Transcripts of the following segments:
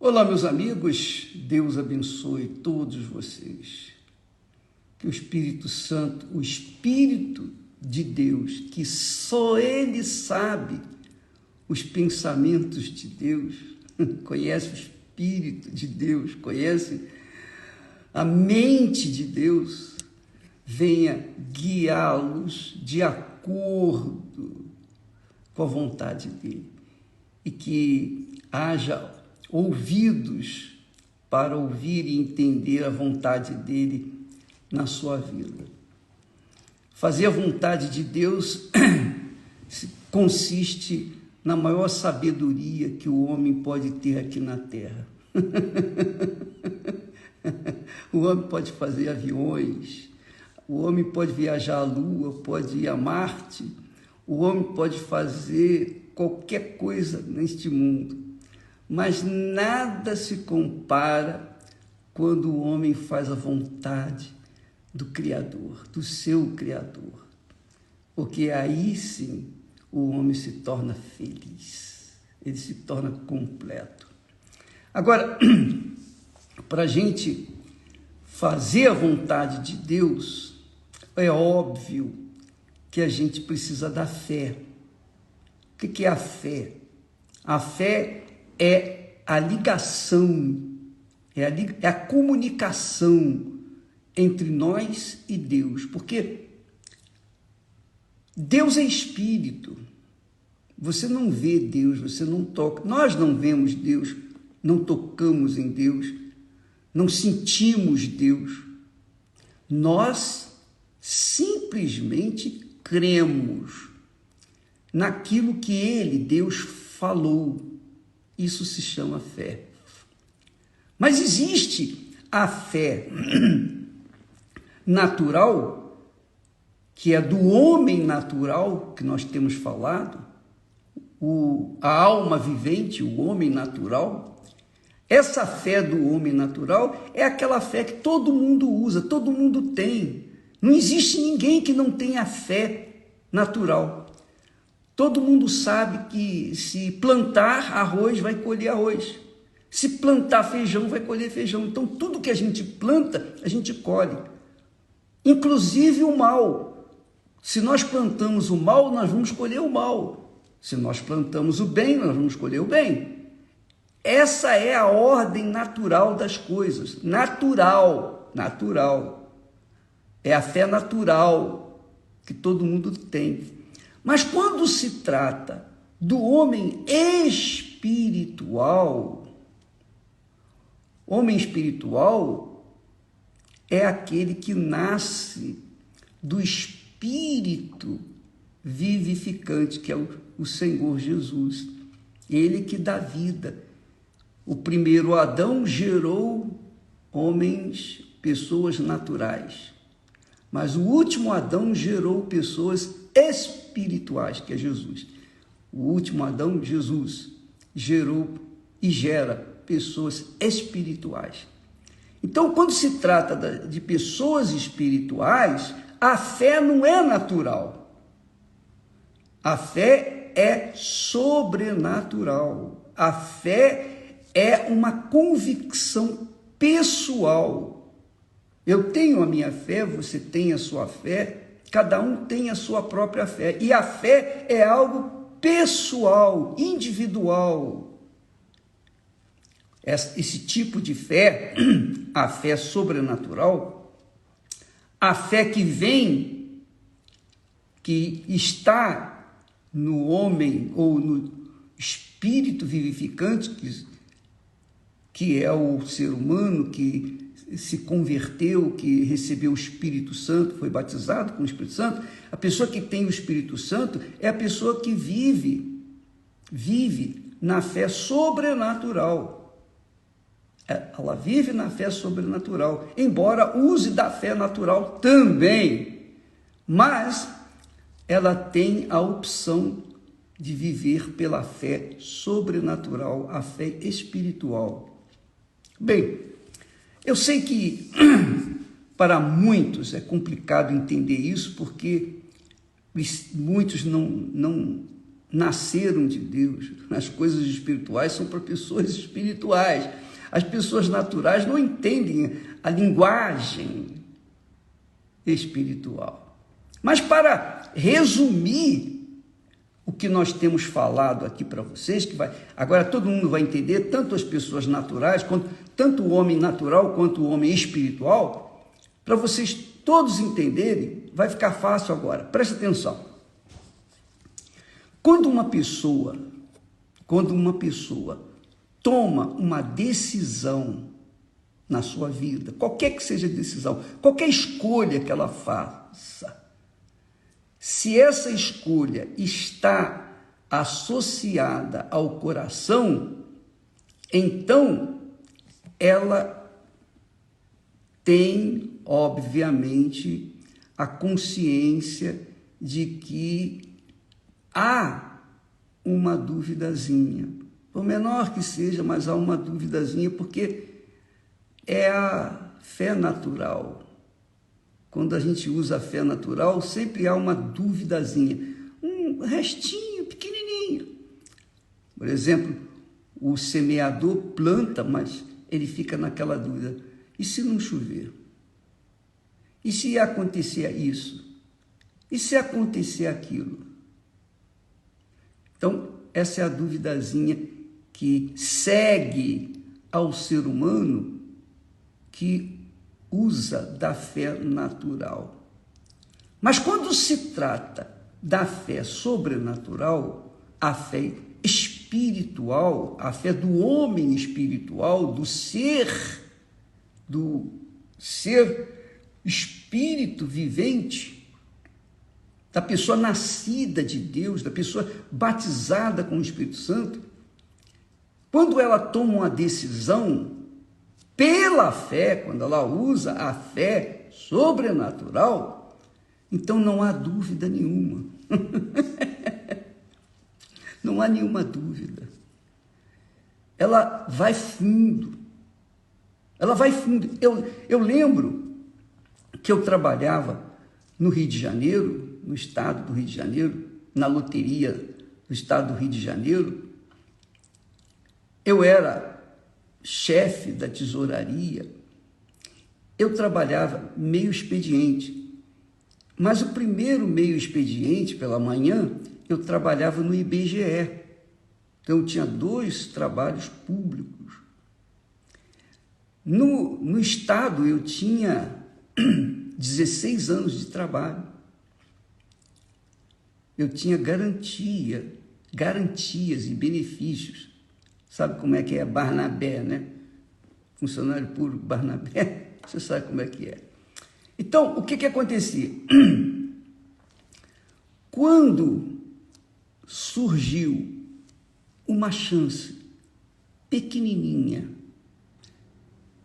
Olá, meus amigos, Deus abençoe todos vocês. Que o Espírito Santo, o Espírito de Deus, que só Ele sabe os pensamentos de Deus, conhece o Espírito de Deus, conhece a mente de Deus, venha guiá-los de acordo com a vontade dEle e que haja ouvidos para ouvir e entender a vontade dEle na sua vida. Fazer a vontade de Deus consiste na maior sabedoria que o homem pode ter aqui na Terra. O homem pode fazer aviões, o homem pode viajar à Lua, pode ir a Marte, o homem pode fazer qualquer coisa neste mundo, mas nada se compara quando o homem faz a vontade do Criador, do seu Criador, porque aí sim o homem se torna feliz, ele se torna completo. Agora, para a gente fazer a vontade de Deus, é óbvio que a gente precisa da fé. O que é a fé? A fé é a ligação, é a comunicação entre nós e Deus, porque Deus é Espírito, você não vê Deus, você não toca, nós não vemos Deus, não tocamos em Deus, não sentimos Deus, nós simplesmente cremos naquilo que Ele, Deus, falou. Isso se chama fé. Mas existe a fé natural, que é do homem natural, que nós temos falado, a alma vivente, o homem natural. Essa fé do homem natural é aquela fé que todo mundo usa, todo mundo tem. Não existe ninguém que não tenha fé natural. Todo mundo sabe que se plantar arroz, vai colher arroz. Se plantar feijão, vai colher feijão. Então, tudo que a gente planta, a gente colhe. Inclusive o mal. Se nós plantamos o mal, nós vamos colher o mal. Se nós plantamos o bem, nós vamos colher o bem. Essa é a ordem natural das coisas. Natural. É a fé natural que todo mundo tem. Mas quando se trata do homem espiritual é aquele que nasce do Espírito vivificante, que é o Senhor Jesus. Ele que dá vida. O primeiro Adão gerou homens, pessoas naturais. Mas o último Adão gerou pessoas espirituais, que é Jesus. O último Adão, Jesus, gerou e gera pessoas espirituais. Então, quando se trata de pessoas espirituais, a fé não é natural. A fé é sobrenatural. A fé é uma convicção pessoal. Eu tenho a minha fé, você tem a sua fé, cada um tem a sua própria fé. E a fé é algo pessoal, individual. Esse tipo de fé, a fé sobrenatural, a fé que vem, que está no homem ou no espírito vivificante, que é o ser humano que se converteu, que recebeu o Espírito Santo, foi batizado com o Espírito Santo. A pessoa que tem o Espírito Santo é a pessoa que vive na fé sobrenatural. Ela vive na fé sobrenatural, embora use da fé natural também, mas ela tem a opção de viver pela fé sobrenatural, a fé espiritual. Bem, eu sei que para muitos é complicado entender isso, porque muitos não nasceram de Deus. As coisas espirituais são para pessoas espirituais. As pessoas naturais não entendem a linguagem espiritual. Mas para resumir o que nós temos falado aqui para vocês, agora todo mundo vai entender, tanto as pessoas naturais, tanto o homem natural quanto o homem espiritual, para vocês todos entenderem, vai ficar fácil agora. Presta atenção. Quando uma pessoa toma uma decisão na sua vida, qualquer que seja a decisão, qualquer escolha que ela faça, se essa escolha está associada ao coração, então ela tem, obviamente, a consciência de que há uma duvidazinha, por menor que seja, mas há uma duvidazinha, porque é a fé natural. Quando a gente usa a fé natural, sempre há uma duvidazinha, um restinho pequenininho. Por exemplo, o semeador planta, mas ele fica naquela dúvida: e se não chover? E se acontecer isso? E se acontecer aquilo? Então, essa é a duvidazinha que segue ao ser humano que usa da fé natural. Mas quando se trata da fé sobrenatural, a fé espiritual, a fé do homem espiritual, do ser espírito vivente, da pessoa nascida de Deus, da pessoa batizada com o Espírito Santo, quando ela toma uma decisão pela fé, quando ela usa a fé sobrenatural, então não há dúvida nenhuma. Não há nenhuma dúvida. Ela vai fundo. Ela vai fundo. Eu lembro que eu trabalhava no Rio de Janeiro, no estado do Rio de Janeiro, na loteria do estado do Rio de Janeiro. Eu era chefe da tesouraria. Eu trabalhava meio expediente, mas o primeiro meio expediente, pela manhã, eu trabalhava no IBGE. Então, eu tinha 2 trabalhos públicos. No estado, eu tinha 16 anos de trabalho. Eu tinha garantias e benefícios. Sabe como é que é Barnabé, né? Funcionário público Barnabé, você sabe como é que é. Então, o que acontecia? Quando surgiu uma chance pequenininha,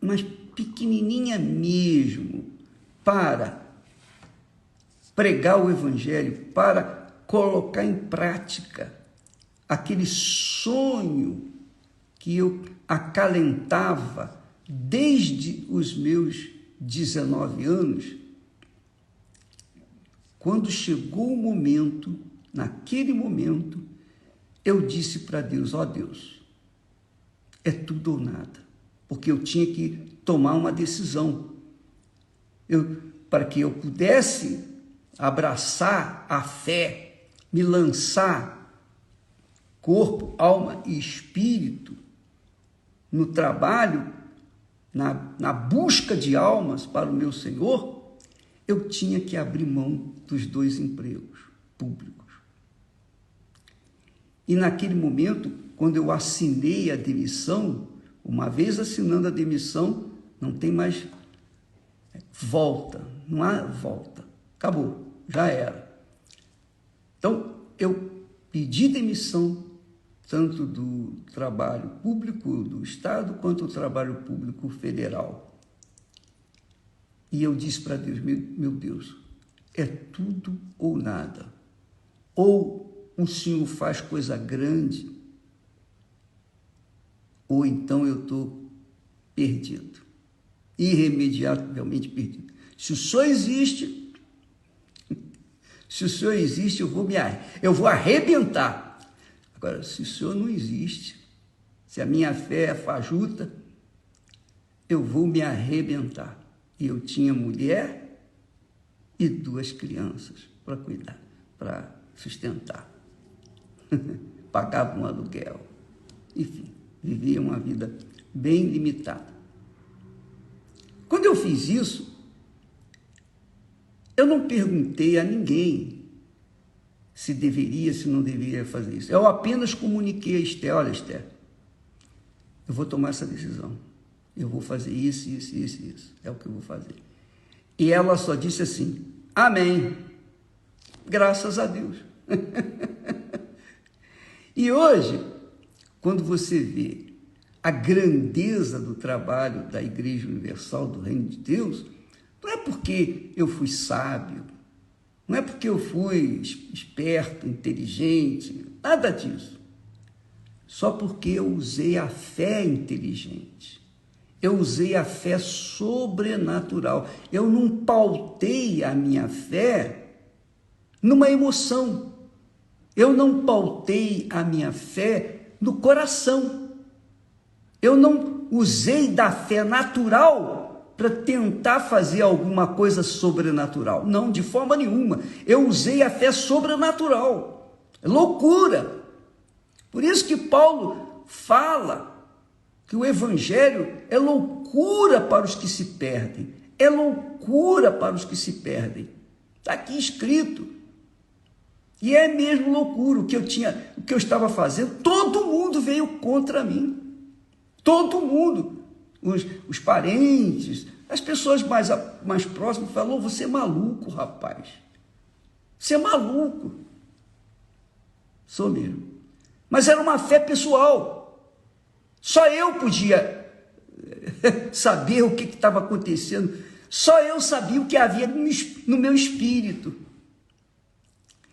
mas pequenininha mesmo, para pregar o Evangelho, para colocar em prática aquele sonho que eu acalentava desde os meus 19 anos, quando chegou o momento, naquele momento, eu disse para Deus: ó Deus, é tudo ou nada, porque eu tinha que tomar uma decisão. Para que eu pudesse abraçar a fé, me lançar, corpo, alma e espírito, no trabalho, na busca de almas para o meu Senhor, eu tinha que abrir mão dos 2 empregos públicos. E naquele momento, quando eu assinei a demissão, uma vez assinando a demissão, não tem mais volta, não há volta, acabou, já era. Então, eu pedi demissão, tanto do trabalho público do Estado, quanto do trabalho público federal. E eu disse para Deus: meu Deus, é tudo ou nada. Ou o Senhor faz coisa grande, ou então eu estou perdido, irremediavelmente perdido. Se o Senhor existe, eu vou arrebentar. Agora, se o Senhor não existe, se a minha fé é fajuta, eu vou me arrebentar. E eu tinha mulher e 2 crianças para cuidar, para sustentar. Pagava um aluguel. Enfim, vivia uma vida bem limitada. Quando eu fiz isso, eu não perguntei a ninguém se deveria, se não deveria fazer isso. Eu apenas comuniquei a Esther: olha, Esther, eu vou tomar essa decisão. Eu vou fazer isso, isso, isso, isso. É o que eu vou fazer. E ela só disse assim: amém. Graças a Deus. E hoje, quando você vê a grandeza do trabalho da Igreja Universal do Reino de Deus, não é porque eu fui sábio, não é porque eu fui esperto, inteligente, nada disso. Só porque eu usei a fé inteligente. Eu usei a fé sobrenatural. Eu não pautei a minha fé numa emoção. Eu não pautei a minha fé no coração. Eu não usei da fé natural para tentar fazer alguma coisa sobrenatural. Não, de forma nenhuma. Eu usei a fé sobrenatural. É loucura. Por isso que Paulo fala que o evangelho é loucura para os que se perdem. É loucura para os que se perdem. Está aqui escrito. E é mesmo loucura o que eu estava fazendo. Todo mundo veio contra mim. Todo mundo. Os parentes, as pessoas mais próximas falaram: você é maluco, rapaz. Você é maluco. Sou mesmo. Mas era uma fé pessoal. Só eu podia saber o que estava acontecendo. Só eu sabia o que havia no meu espírito.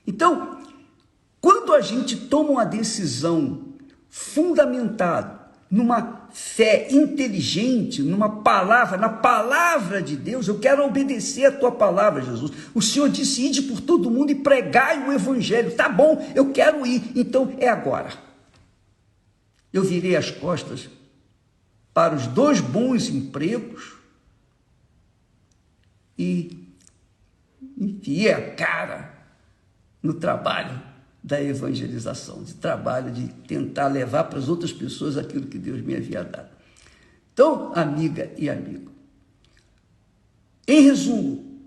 Então, quando a gente toma uma decisão fundamentada numa fé inteligente, na palavra de Deus, eu quero obedecer a tua palavra, Jesus. O Senhor disse: ide por todo mundo e pregai o evangelho. Tá bom, eu quero ir, então é agora. Eu virei as costas para os 2 bons empregos e enfiei a cara no trabalho da evangelização, de trabalho de tentar levar para as outras pessoas aquilo que Deus me havia dado. Então, amiga e amigo, em resumo,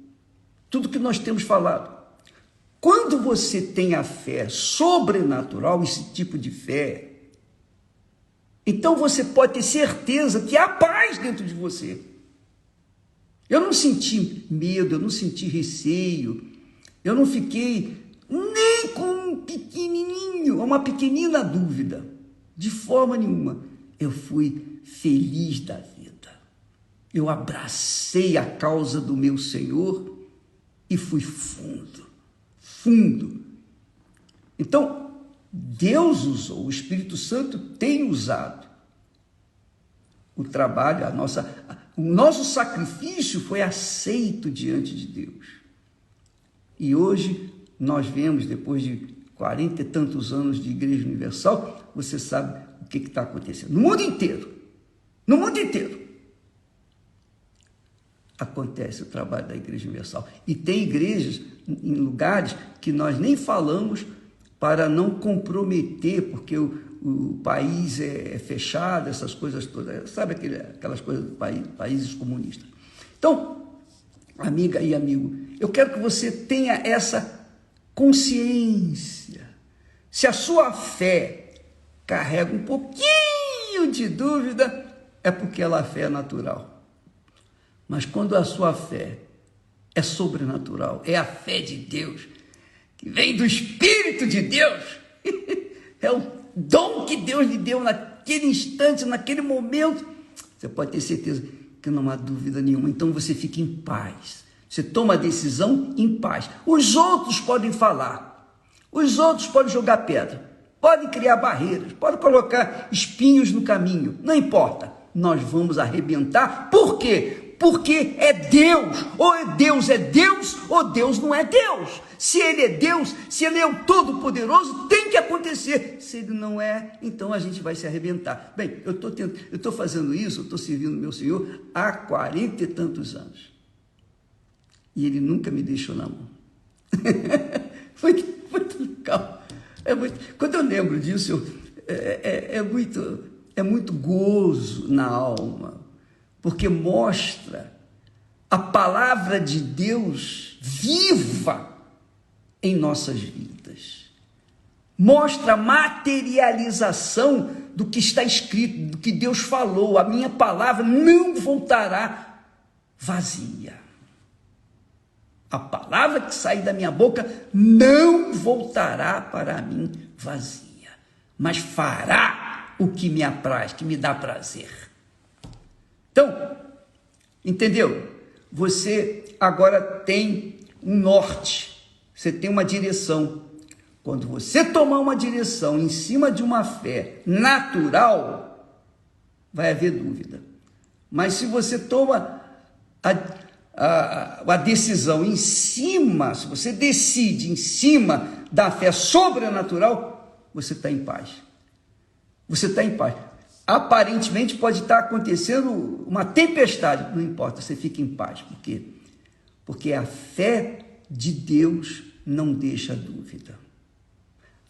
tudo que nós temos falado, quando você tem a fé sobrenatural, esse tipo de fé, então você pode ter certeza que há paz dentro de você. Eu não senti medo, eu não senti receio, eu não fiquei nem com uma pequenina dúvida, de forma nenhuma. Eu fui feliz da vida. Eu abracei a causa do meu Senhor e fui fundo. Então, Deus usou, o Espírito Santo tem usado o trabalho, o nosso sacrifício foi aceito diante de Deus. E hoje nós vemos, depois de 40 e tantos anos de Igreja Universal, você sabe o que está acontecendo. No mundo inteiro acontece o trabalho da Igreja Universal. E tem igrejas em lugares que nós nem falamos para não comprometer, porque o país é fechado, essas coisas todas, sabe aquelas coisas do países comunistas. Então, amiga e amigo, eu quero que você tenha essa consciência. Se a sua fé carrega um pouquinho de dúvida, é porque ela é fé natural. Mas quando a sua fé é sobrenatural, é a fé de Deus, que vem do Espírito de Deus, é o dom que Deus lhe deu naquele instante, naquele momento, você pode ter certeza que não há dúvida nenhuma. Então você fica em paz, você toma a decisão em paz. Os outros podem falar, os outros podem jogar pedra, podem criar barreiras, podem colocar espinhos no caminho, não importa, nós vamos arrebentar. Por quê? Porque é Deus. Ou Deus é Deus, ou Deus não é Deus. Se Ele é Deus, se Ele é o Todo-Poderoso, tem que acontecer. Se Ele não é, então a gente vai se arrebentar. Bem, eu estou fazendo isso, eu estou servindo meu Senhor há 40 e tantos anos. E Ele nunca me deixou na mão. Muito legal. Quando eu lembro disso, é muito gozo na alma, porque mostra a palavra de Deus viva em nossas vidas. Mostra a materialização do que está escrito, do que Deus falou. A minha palavra não voltará vazia. A palavra que sair da minha boca não voltará para mim vazia, mas fará o que me apraz, que me dá prazer. Então, entendeu? Você agora tem um norte, você tem uma direção. Quando você tomar uma direção em cima de uma fé natural, vai haver dúvida. Mas se você toma a decisão em cima, se você decide em cima da fé sobrenatural, você está em paz. Você está em paz. Aparentemente pode estar acontecendo uma tempestade, não importa, você fica em paz. Por quê? Porque a fé de Deus não deixa dúvida.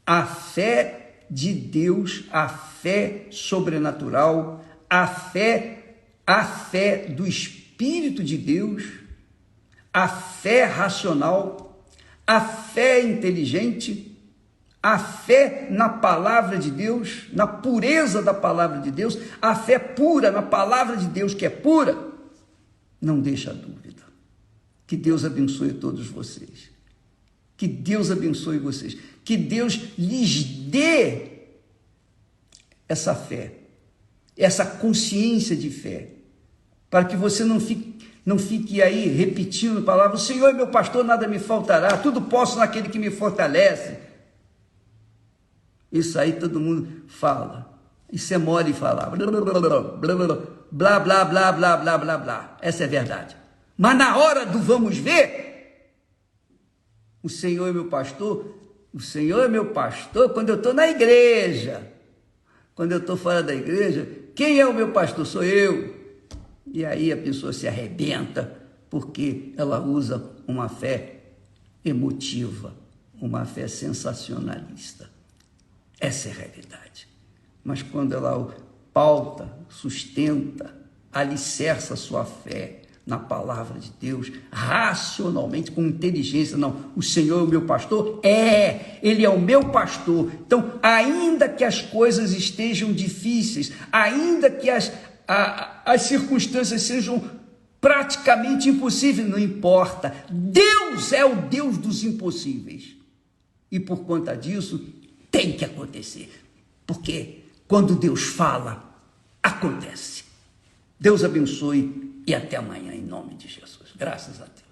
A fé de Deus, a fé sobrenatural, a fé do Espírito de Deus, a fé racional, a fé inteligente, a fé na palavra de Deus, na pureza da palavra de Deus, a fé pura na palavra de Deus, que é pura, não deixa dúvida. Que Deus abençoe todos vocês. Que Deus abençoe vocês. Que Deus lhes dê essa fé, essa consciência de fé, para que você não fique aí repetindo a palavra: o Senhor é meu pastor, nada me faltará, tudo posso naquele que me fortalece. Isso aí todo mundo fala. Isso é mole falar. Blá, blá, blá, blá, blá, blá, blá, blá. Essa é a verdade. Mas na hora do vamos ver, o Senhor é meu pastor. O Senhor é meu pastor quando eu estou na igreja. Quando eu estou fora da igreja, quem é o meu pastor? Sou eu. E aí a pessoa se arrebenta porque ela usa uma fé emotiva, uma fé sensacionalista. Essa é a realidade. Mas quando ela pauta, sustenta, alicerça a sua fé na palavra de Deus, racionalmente, com inteligência, não, o Senhor é o meu pastor? Ele é o meu pastor. Então, ainda que as coisas estejam difíceis, ainda que as circunstâncias sejam praticamente impossíveis, não importa. Deus é o Deus dos impossíveis. E por conta disso, tem que acontecer. Porque quando Deus fala, acontece. Deus abençoe e até amanhã, em nome de Jesus. Graças a Deus.